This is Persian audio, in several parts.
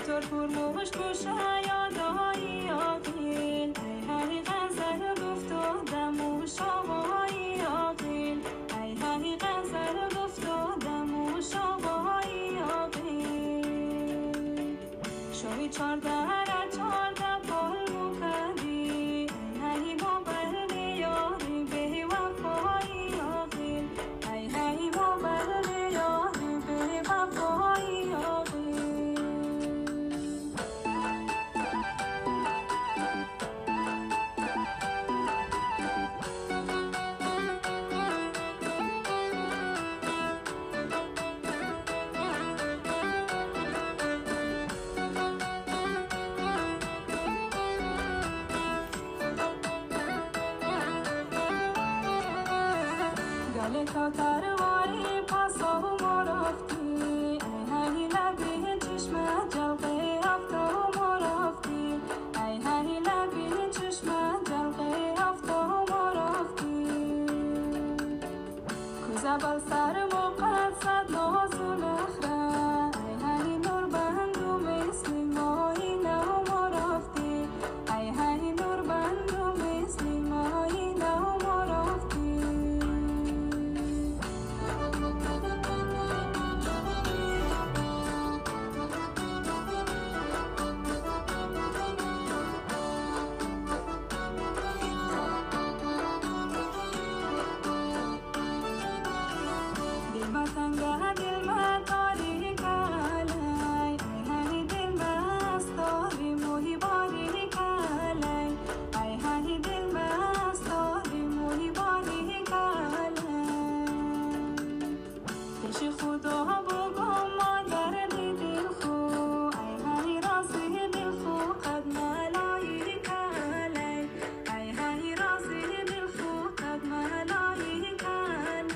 شطور پرنوش گوشه یادایی آقیل ای هی غزل گفت و دم و شاقایی آقیل ای هی غزل گفت و دم و شاقایی آقیل شوی 14 را 14 پل مکدی ای هی با برد یاری به وفایی آقیل ای هی با برد یاری به وفایی آقیل گله تا ترواری پاسا و ما رفتی ای هی لبی چشم جلقه افتا و ما رفتی ای هی لبی چشم جلقه افتا و ما رفتی کوزه بل سر موقع صد ناز و نخره ای هی نور بند و مثل مایینه و ما رفتی ای هی نور بند و مثل مایینه و ما رفتی دل ما تنگه دل ما تاریک علی ای هی دل مست داری موهی باریک علی ای هی دل مست داری موهی باریک علی پیش خدا بگو مادر دل خو ای هی رازی دل خو قد ملایک علی ای هی رازی دل خو قد ملایک علی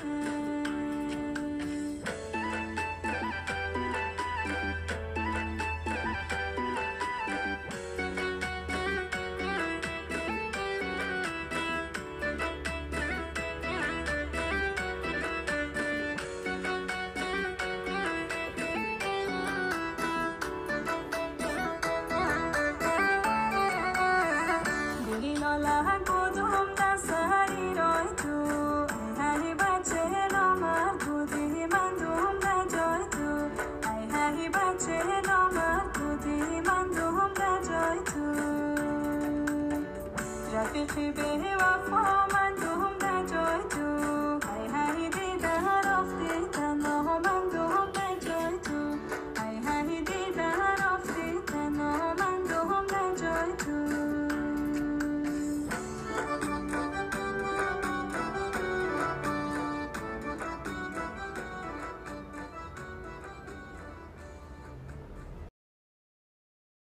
گلی لاله کدوم دستری رای تو ای هی بچه نامرد بودی من دوم در جای تو ای هی بچه نامرد بودی من دوم در جای تو رفیقی به وفا من